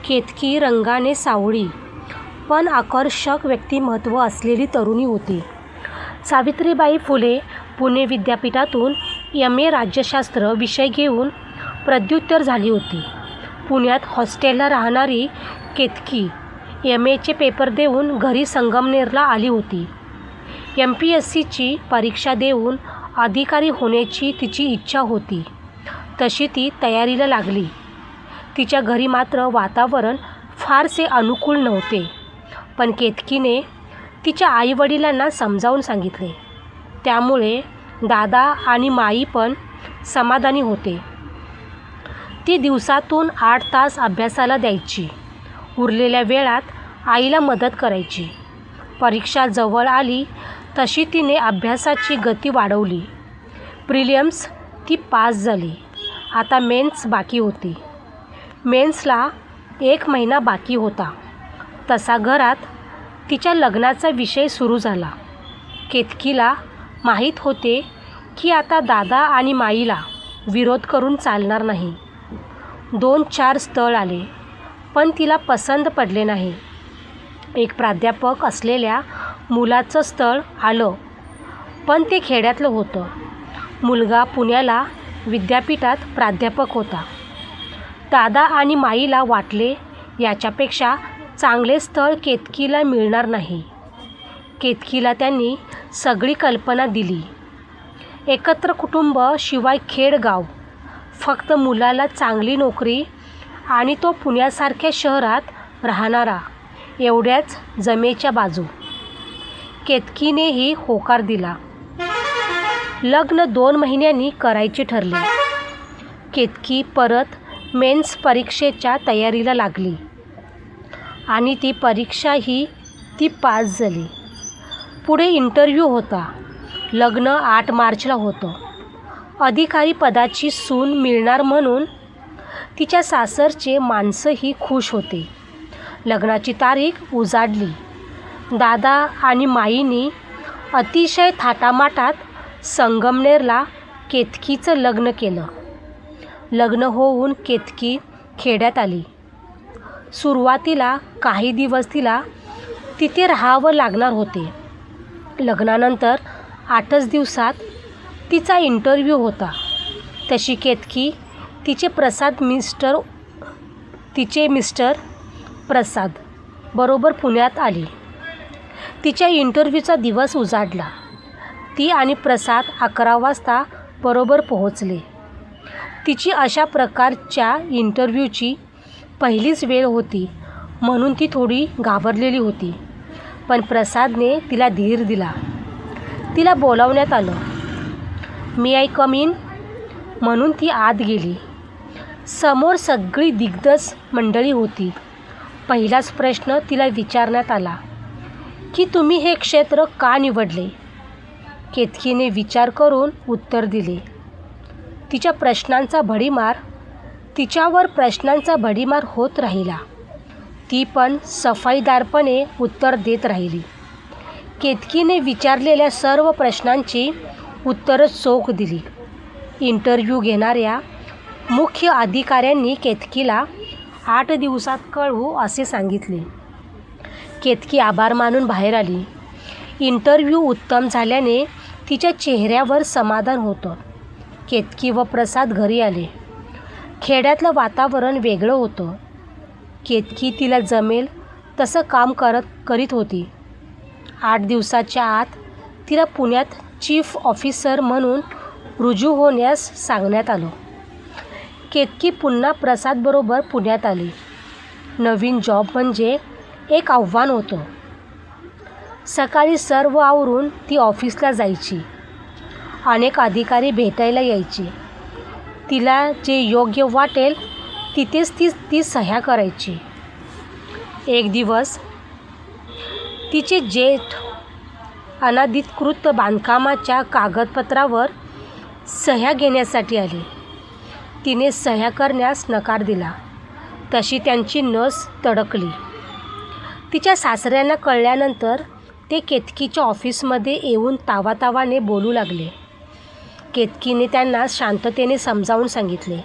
केतकी रंगाने सावळी पण आकर्षक व्यक्तिमत्व असलेली तरुणी होती. सावित्रीबाई फुले पुणे विद्यापीठातून MA राज्यशास्त्र विषय घेऊन पदव्युत्तर झाली होती. पुण्यात हॉस्टेलला राहणारी केतकी MAचे पेपर देऊन घरी संगमनेरला आली होती. MPSCची परीक्षा देऊन अधिकारी होण्याची तिची इच्छा होती. तशी ती तयारीला लागली. तिच्या घरी मात्र वातावरण फारसे अनुकूल नव्हते. पण केतकीने तिच्या आईवडिलांना समजावून सांगितले. त्यामुळे दादा आणि माई पण समाधानी होते. ती दिवसातून 8 तास अभ्यासाला द्यायची. उरलेल्या वेळात आईला मदत करायची. परीक्षा जवळ आली तशी तिने अभ्यासाची गती वाढवली. प्रिलिम्स ती पास झाली. आता मेन्स बाकी होती. मेन्सला 1 महिना बाकी होता. तसा घरात तिच्या लग्नाचा विषय सुरू झाला. केतकीला माहीत होते की आता दादा आणि माईला विरोध करून चालणार नाही. 2-4 स्थळ आले पण तिला पसंत पडले नाही. एक प्राध्यापक असलेल्या मुलाचं स्थळ आलं पण ते खेड्यातलं होतं. मुलगा पुण्याला विद्यापीठात प्राध्यापक होता. दादा आणि माईला वाटले याच्यापेक्षा चांगले स्थळ केतकीला मिळणार नाही. केतकीला त्यांनी सगळी कल्पना दिली. एकत्र कुटुंब शिवाय खेडगाव, फक्त मुलाला चांगली नोकरी आणि तो पुण्यासारख्या शहरात राहणारा, एवढ्याच जमेच्या बाजू. केतकीनेही होकार दिला. लग्न 2 महिन्यांनी करायचे ठरले. केतकी परत मेन्स परीक्षेच्या तयारीला लागली आणि ती परीक्षाही ती पास झाली. पुढे इंटरव्ह्यू होता. लग्न 8 मार्चला होतं. अधिकारी पदाची सून मिळणार म्हणून तिच्या सासरचे माणसंही खुश होते. लग्नाची तारीख उजाडली. दादा आणि माईंनी अतिशय थाटामाटात संगमनेरला केतकीचं लग्न केलं. लग्न होऊन केतकी खेड्यात आली. सुरुवातीला काही दिवस तिला तिथे राहावं लागणार होते. लग्नानंतर 8च दिवसात तिचा इंटरव्ह्यू होता. तशी केतकी तिचे मिस्टर प्रसाद बरोबर पुण्यात आली. तिच्या इंटरव्ह्यूचा दिवस उजाडला. ती आणि प्रसाद 11 वाजता बरोबर पोहोचले. तिची अशा प्रकारच्या इंटरव्ह्यूची पहिलीच वेळ होती म्हणून ती थोडी घाबरलेली होती. पण प्रसादने तिला धीर दिला. तिला बोलावण्यात आलं. "मी आय कम इन?" म्हणून ती आत गेली. समोर सगळी दिग्गज मंडळी होती. पहिलाच प्रश्न तिला विचारण्यात आला की तुम्ही हे क्षेत्र का निवडले? केतकीने विचार करून उत्तर दिले. तिच्यावर प्रश्नांचा भडीमार होत राहिला. ती पण सफाईदारपणे उत्तर देत राहिली. केतकीने विचारलेल्या सर्व प्रश्नांची उत्तरं चोख दिली. इंटरव्ह्यू घेणाऱ्या मुख्य अधिकाऱ्यांनी केतकीला 8 दिवसात कळवू असे सांगितले. केतकी आभार मानून बाहेर आली. इंटरव्ह्यू उत्तम झाल्याने तिच्या चेहऱ्यावर समाधान होतं. केतकी व प्रसाद घरी आले. खेड्यातलं वातावरण वेगळं होतं. केतकी तिला जमेल तसं काम करीत होती. 8 दिवसाच्या आत तिला पुण्यात चीफ ऑफिसर म्हणून रुजू होण्यास सांगण्यात आलं. केतकी पुन्हा प्रसादबरोबर पुण्यात आली. नवीन जॉब म्हणजे एक आव्हान होतं. सकाळी सर्व आवरून ती ऑफिसला जायची. अनेक अधिकारी भेटायला यायचे. तिला जे योग्य वाटेल तिथेच ती सह्या करायची. एक दिवस तिचे जेठ अनधिकृत बांधकामाच्या कागदपत्रावर सह्या घेण्यासाठी आले. तिने सह्या करण्यास नकार दिला. तशी त्यांची नस तडकली. तिच्या सासऱ्यांना कळल्यानंतर ते केतकीच्या ऑफिसमध्ये येऊन तावातावाने बोलू लागले. केतकीने त्यांना शांततेने समजावून सांगितले.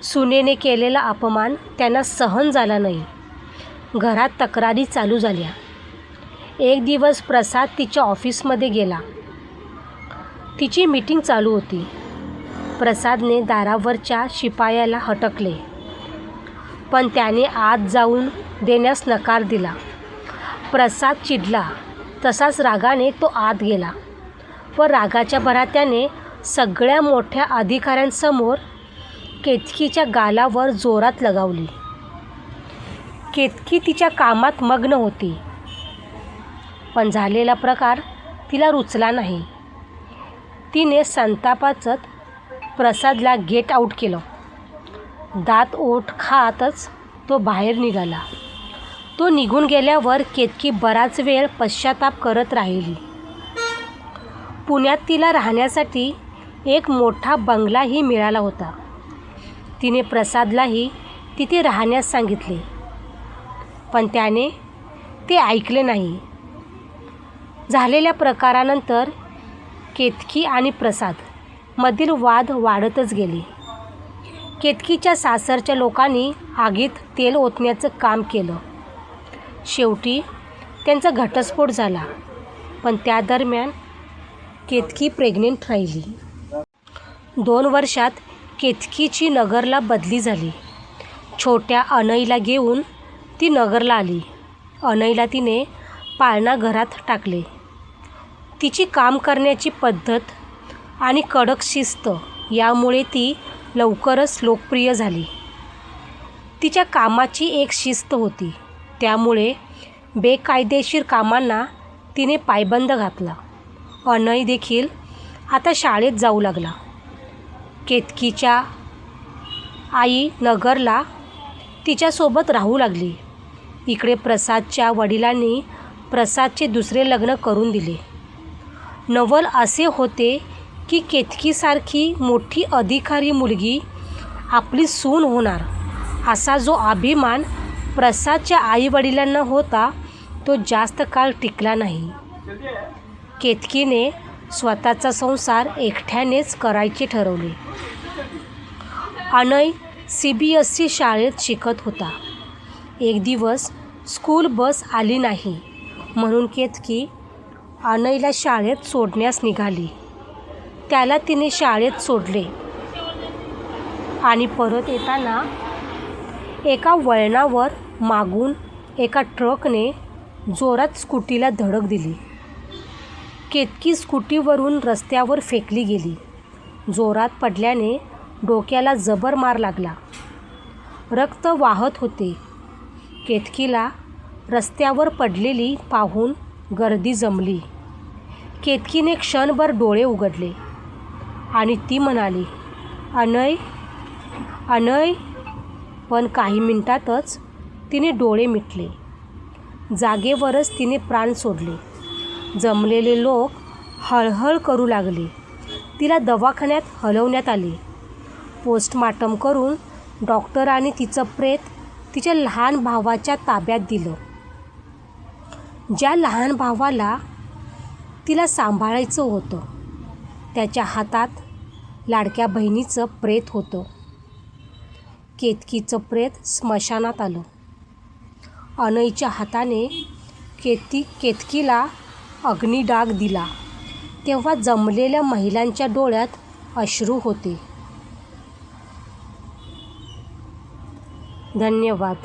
सुनेने केलेला अपमान त्यांना सहन झाला नाही. घरात तक्रारी चालू झाल्या. एक दिवस प्रसाद तिच्या ऑफिसमध्ये गेला. तिची मीटिंग चालू होती. प्रसादने दारावरच्या शिपायाला हटकले, पण त्याने आत जाऊन देण्यास नकार दिला. प्रसाद चिडला. तसाच रागाने तो आत गेला व रागाच्या भरात त्याने सगळ्या मोठ्या अधिकाऱ्यांसमोर केतकीच्या गालावर जोरात लगावली. केतकी तिच्या कामात मग्न होती, पण झालेला प्रकार तिला रुचला नाही. तिने संतापाचत प्रसादला गेट आऊट केलं. दात ओठ खातच तो बाहेर निघाला. तो निघून गेल्यावर केतकी बराच वेळ पश्चाताप करत राहिली. पुण्यात तिला राहण्यासाठी एक मोठा बंगलाही मिळाला होता. तिने प्रसादलाही तिथे राहण्यास सांगितले, पण त्याने ते ऐकले नाही. झालेल्या प्रकारानंतर केतकी आणि प्रसाद मधील वाद वाढतच गेले. केतकीच्या सासरच्या लोकांनी आगीत तेल ओतण्याचं काम केलं. शेवटी त्यांचा घटस्फोट झाला, पण त्या दरम्यान केतकी प्रेग्नेंट राहिली. 2 वर्षात केतकीची नगरला बदली झाली. छोट्या अनईला घेऊन ती नगरला आली. अनईला तिने पाळणा घरात टाकले. तिची काम करण्याची पद्धत आणि कडक शिस्त यामुळे ती लवकरच लोकप्रिय झाली. तिच्या कामाची एक शिस्त होती, त्यामुळे बेकायदेशीर कामांना तिने पायबंद घातला. अनई देखील आता शाळेत जाऊ लागला. केतकीच्या आई नगरला तिच्यासोबत राहू लागली. इकडे प्रसादच्या वडिलांनी प्रसादचे दुसरे लग्न करून दिले. नवल असे होते की केतकीसारखी मोठी अधिकारी मुलगी आपली सून होणार, असा जो अभिमान प्रसादच्या आईवडिलांना होता तो जास्त काळ टिकला नाही. केतकीने स्वतःचा संसार एकट्यानेच करायचे ठरवले. अनय CBSE शाळेत शिकत होता. एक दिवस स्कूल बस आली नाही म्हणून केतकी अनयला शाळेत सोडण्यास निघाली. त्याला तिने शाळेत सोडले आणि परत येताना एका वळणावर मागून एका ट्रकने जोरात स्कूटीला धडक दिली. केतकी स्कूटीवरून रस्त्यावर फेकली गेली. जोरात पडल्याने डोक्याला जबर मार लागला. रक्त वाहत होते. केतकीला रस्त्यावर पडलेली पाहून गर्दी जमली. केतकीने क्षणभर डोळे उघडले आणि ती म्हणाली, अनय, अनय. पण काही मिनिटातच तिने डोळे मिटले. जागेवरच तिने प्राण सोडले. जमलेले लोक हळहळ करू लागले. तिला दवाखान्यात हलवण्यात आले. पोस्टमार्टम करून डॉक्टरांनी तिचं प्रेत तिच्या लहान भावाच्या ताब्यात दिलं. ज्या लहान भावाला तिला सांभाळायचं होतं त्याच्या हातात लाडक्या बहिणीचं प्रेत होतं. केतकीचं प्रेत स्मशानात आलं. अनईच्या हाताने केतकीला अग्निडाग दिला तेव्हा जमलेल्या महिलांच्या डोळ्यात अश्रू होते. धन्यवाद.